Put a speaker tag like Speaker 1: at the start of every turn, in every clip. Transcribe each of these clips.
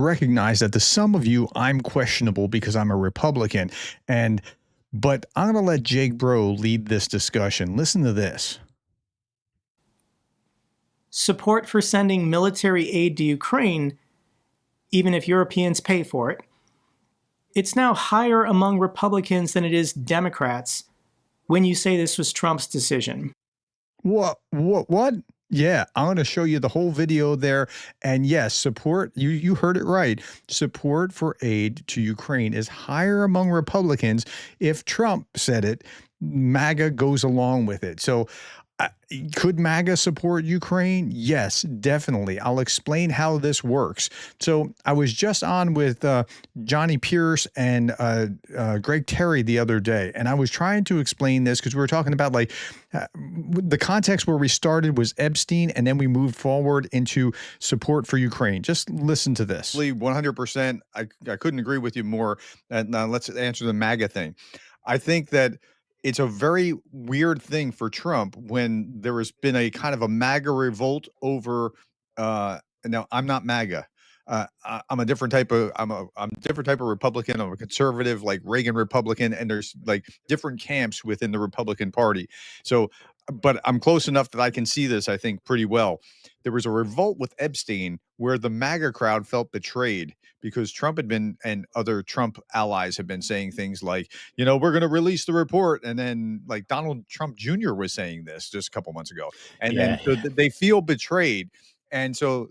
Speaker 1: recognize that to some of you, I'm questionable because I'm a Republican. But I'm going to let Jake BROE lead this discussion. Listen to this.
Speaker 2: Support for sending military aid to Ukraine, even if Europeans pay for it, it's now higher among Republicans than it is Democrats when you say this was Trump's decision.
Speaker 1: What? Yeah, I'm going to show you the whole video there. And yes, support, you heard it right. Support for aid to Ukraine is higher among Republicans. If Trump said it, MAGA goes along with it. So could MAGA support Ukraine? Yes, definitely. I'll explain how this works. So I was just on with Johnny Pierce and Greg Terry the other day, and I was trying to explain this because we were talking about like the context where we started was Epstein, and then we moved forward into support for Ukraine. Just listen to this. 100%. I couldn't agree with you more. Now let's answer the MAGA thing. I think that it's a very weird thing for Trump when there has been a kind of a MAGA revolt over. Now I'm not MAGA. I'm a different type of I'm a different type of Republican. I'm a conservative, like Reagan Republican, and there's like different camps within the Republican Party. So, but I'm close enough that I can see this, I think, pretty well. There was a revolt with Epstein where the MAGA crowd felt betrayed because Trump had been, and other Trump allies have been saying things like, you know, we're going to release the report. And then like Donald Trump Jr. was saying this just a couple months ago. And then so they feel betrayed. And so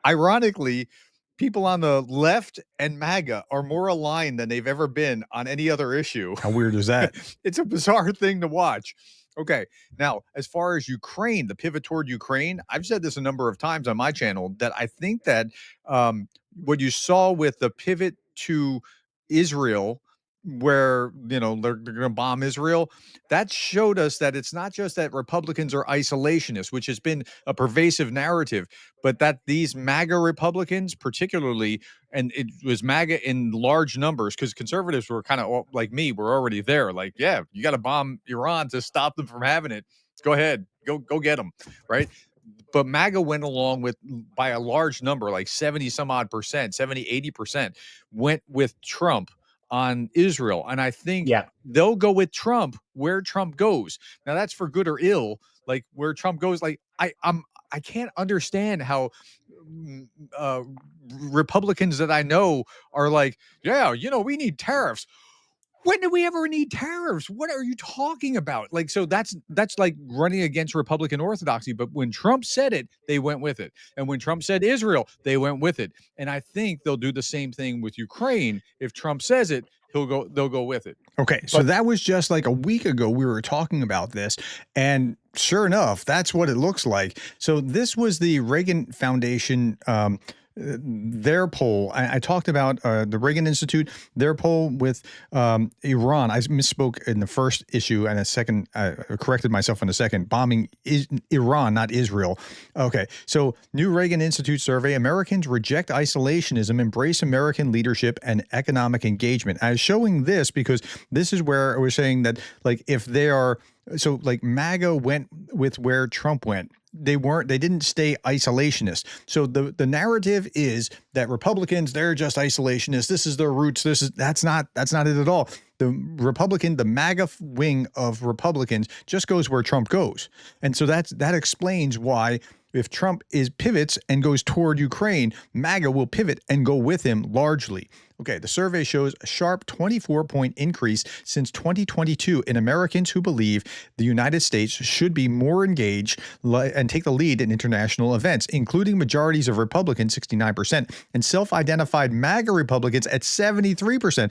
Speaker 1: ironically, people on the left and MAGA are more aligned than they've ever been on any other issue. How weird is that? It's a bizarre thing to watch. Okay. Now, as far as Ukraine, the pivot toward Ukraine, I've said this a number of times on my channel that I think that what you saw with the pivot to Israel, where, you know, they're going to bomb Israel, that showed us that it's not just that Republicans are isolationists, which has been a pervasive narrative, but that these MAGA Republicans particularly, and it was MAGA in large numbers, because conservatives were kind of like me, were already there. Like, yeah, you got to bomb Iran to stop them from having it. Go ahead, go get them, right? But MAGA went along with, by a large number, like 70 some odd percent, 70, 80% went with Trump on Israel. And I think they'll go with Trump where Trump goes. Now that's for good or ill, like where Trump goes. Like I can't understand how Republicans that I know are like, yeah, you know, we need tariffs. When do we ever need tariffs? What are you talking about? Like, so that's like running against Republican orthodoxy. But when Trump said it, they went with it. And when Trump said Israel, they went with it. And I think they'll do the same thing with Ukraine. If Trump says it, they'll go with it. Okay. So that was just like a week ago. We were talking about this, and sure enough, that's what it looks like. So this was the Reagan Foundation, their poll. I talked about the Reagan Institute, their poll with Iran. I misspoke in the first issue, and a second, corrected myself in a second. Bombing Iran, not Israel. Okay, so new Reagan Institute survey: Americans reject isolationism, embrace American leadership and economic engagement. I was showing this because this is where I was saying that, like, if they are, so like MAGA went with where Trump went. They didn't stay isolationist. So the narrative is that Republicans, they're just isolationists. This is their roots. That's not it at all. The MAGA wing of Republicans just goes where Trump goes. And so that explains why, if Trump pivots and goes toward Ukraine, MAGA will pivot and go with him largely. Okay, the survey shows a sharp 24-point increase since 2022 in Americans who believe the United States should be more engaged and take the lead in international events, including majorities of Republicans, 69%, and self-identified MAGA Republicans at 73%.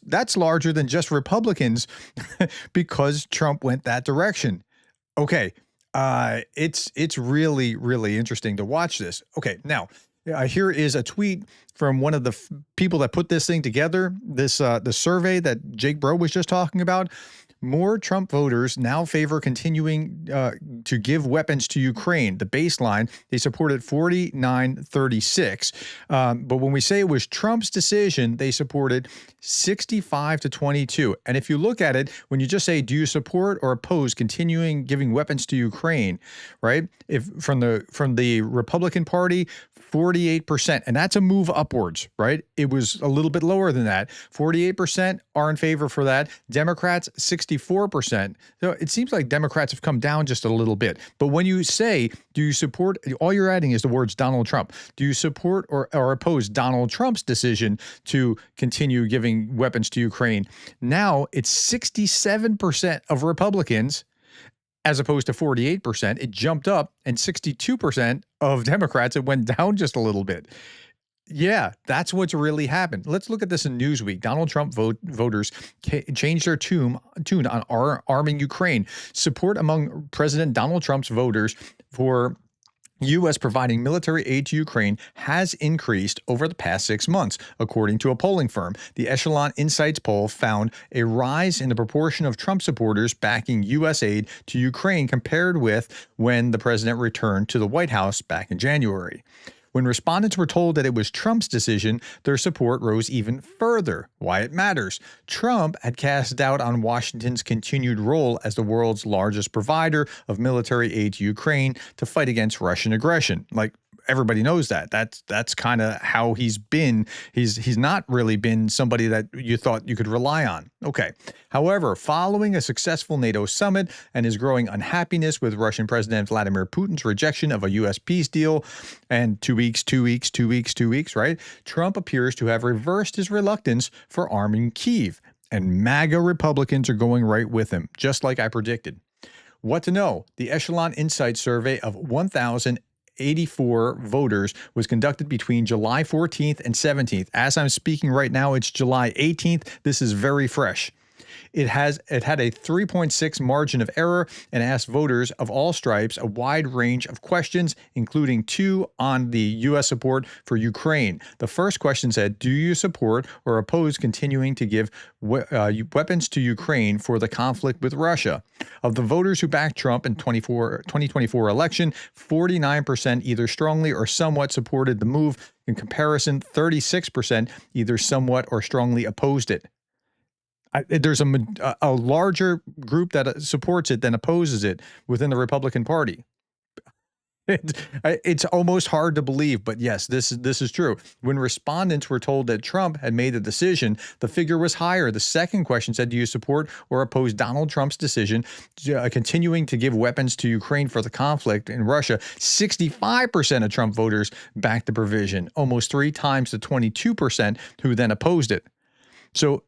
Speaker 1: That's larger than just Republicans because Trump went that direction. Okay. It's really, really interesting to watch this. Okay, now here is a tweet from one of the people that put this thing together, the survey that Jake BROE was just talking about. More Trump voters now favor continuing to give weapons to Ukraine. The baseline, they supported 49-36. But when we say it was Trump's decision, they supported 65-22. And if you look at it, when you just say, do you support or oppose continuing giving weapons to Ukraine, right? If from the Republican Party, 48%, and that's a move upwards, right? It was a little bit lower than that. 48% are in favor for that. Democrats, 64%. So it seems like Democrats have come down just a little bit. But when you say, do you support, all you're adding is the words Donald Trump. Do you support or oppose Donald Trump's decision to continue giving weapons to Ukraine? Now it's 67% of Republicans, as opposed to 48%, it jumped up, and 62% of Democrats, it went down just a little bit. Yeah, that's what's really happened. Let's look at this in Newsweek. Donald Trump voters changed their tune on arming Ukraine. Support among President Donald Trump's voters for U.S. providing military aid to Ukraine has increased over the past 6 months, according to a polling firm. The Echelon Insights poll found a rise in the proportion of Trump supporters backing U.S. aid to Ukraine compared with when the president returned to the White House back in January. When respondents were told that it was Trump's decision, their support rose even further. Why it matters. Trump had cast doubt on Washington's continued role as the world's largest provider of military aid to Ukraine to fight against Russian aggression. Like, everybody knows that. That's kind of how he's been. He's not really been somebody that you thought you could rely on. Okay. However, following a successful NATO summit and his growing unhappiness with Russian President Vladimir Putin's rejection of a U.S. peace deal, and 2 weeks, right? Trump appears to have reversed his reluctance for arming Kyiv, and MAGA Republicans are going right with him, just like I predicted. What to know? The Echelon Insights survey of 1,084 voters was conducted between July 14th and 17th. As I'm speaking right now, it's July 18th. This is very fresh. It had a 3.6 margin of error and asked voters of all stripes a wide range of questions, including 2 on the U.S. support for Ukraine. The first question said, do you support or oppose continuing to give weapons to Ukraine for the conflict with Russia? Of the voters who backed Trump in 2024 election, 49% either strongly or somewhat supported the move. In comparison, 36% either somewhat or strongly opposed it. There's a larger group that supports it than opposes it within the Republican Party. It's almost hard to believe, but yes, this is true. When respondents were told that Trump had made the decision, the figure was higher. The second question said, do you support or oppose Donald Trump's decision continuing to give weapons to Ukraine for the conflict in Russia? 65% of Trump voters backed the provision, almost 3 times the 22% who then opposed it. So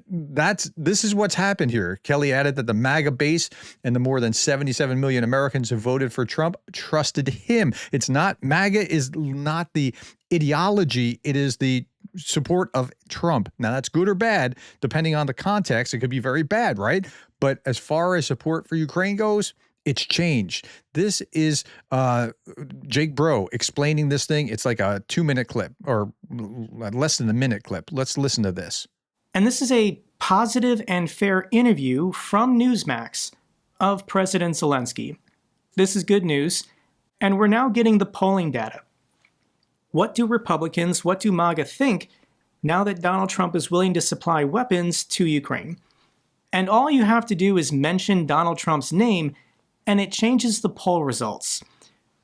Speaker 1: this is what's happened here. Kelly added that the MAGA base and the more than 77 million Americans who voted for Trump trusted him. It's not, MAGA is not the ideology, it is the support of Trump. Now, that's good or bad, depending on the context. It could be very bad, right? But as far as support for Ukraine goes, it's changed. This is Jake BROE explaining this thing. It's like a 2-minute clip or less than a minute clip. Let's listen to this.
Speaker 2: And this is a positive and fair interview from Newsmax of President Zelensky. This is good news, and we're now getting the polling data. What do Republicans, what do MAGA think now that Donald Trump is willing to supply weapons to Ukraine? And all you have to do is mention Donald Trump's name, and it changes the poll results.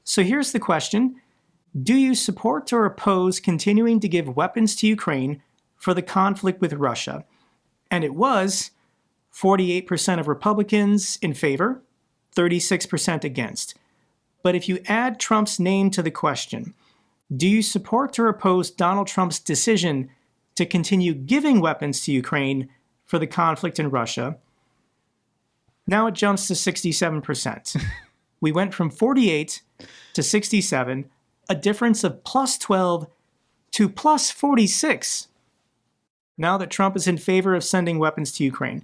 Speaker 2: So here's the question. Do you support or oppose continuing to give weapons to Ukraine for the conflict with Russia? And it was 48% of Republicans in favor, 36% against. But if you add Trump's name to the question, do you support or oppose Donald Trump's decision to continue giving weapons to Ukraine for the conflict in Russia? Now it jumps to 67%. We went from 48 to 67, a difference of plus 12 to plus 46. Now that Trump is in favor of sending weapons to Ukraine.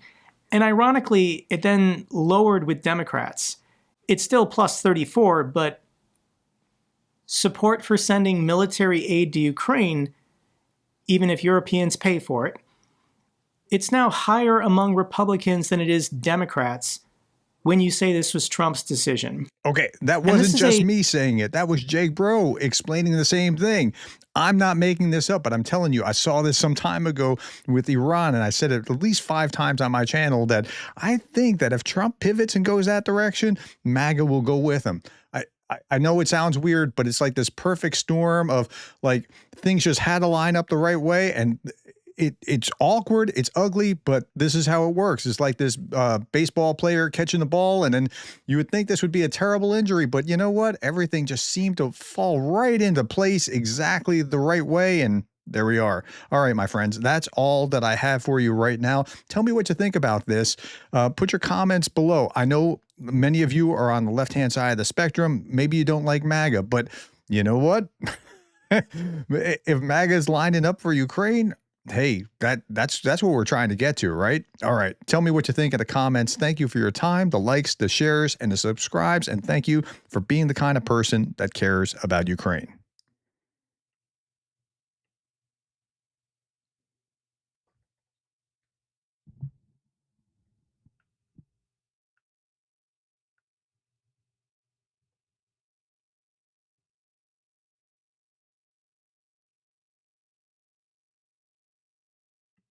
Speaker 2: And ironically, it then lowered with Democrats. It's still plus 34, but support for sending military aid to Ukraine, even if Europeans pay for it, It's now higher among Republicans than it is Democrats when you say this was Trump's decision.
Speaker 1: Okay, that wasn't just me saying it. That was Jake Bro explaining the same thing. I'm not making this up, but I'm telling you, I saw this some time ago with Iran, and I said it at least 5 times on my channel that I think that if Trump pivots and goes that direction, MAGA will go with him. I know it sounds weird, but it's like this perfect storm of like things just had to line up the right way, and it's awkward, it's ugly, but this is how it works. It's like this baseball player catching the ball, and then you would think this would be a terrible injury, but you know what? Everything just seemed to fall right into place exactly the right way, and there we are. All right, my friends, that's all that I have for you right now. Tell me what you think about this. Put your comments below. I know many of you are on the left-hand side of the spectrum. Maybe you don't like MAGA, but you know what? If MAGA is lining up for Ukraine, hey, that's what we're trying to get to, right? All right. Tell me what you think in the comments. Thank you for your time, the likes, the shares, and the subscribes. And thank you for being the kind of person that cares about Ukraine.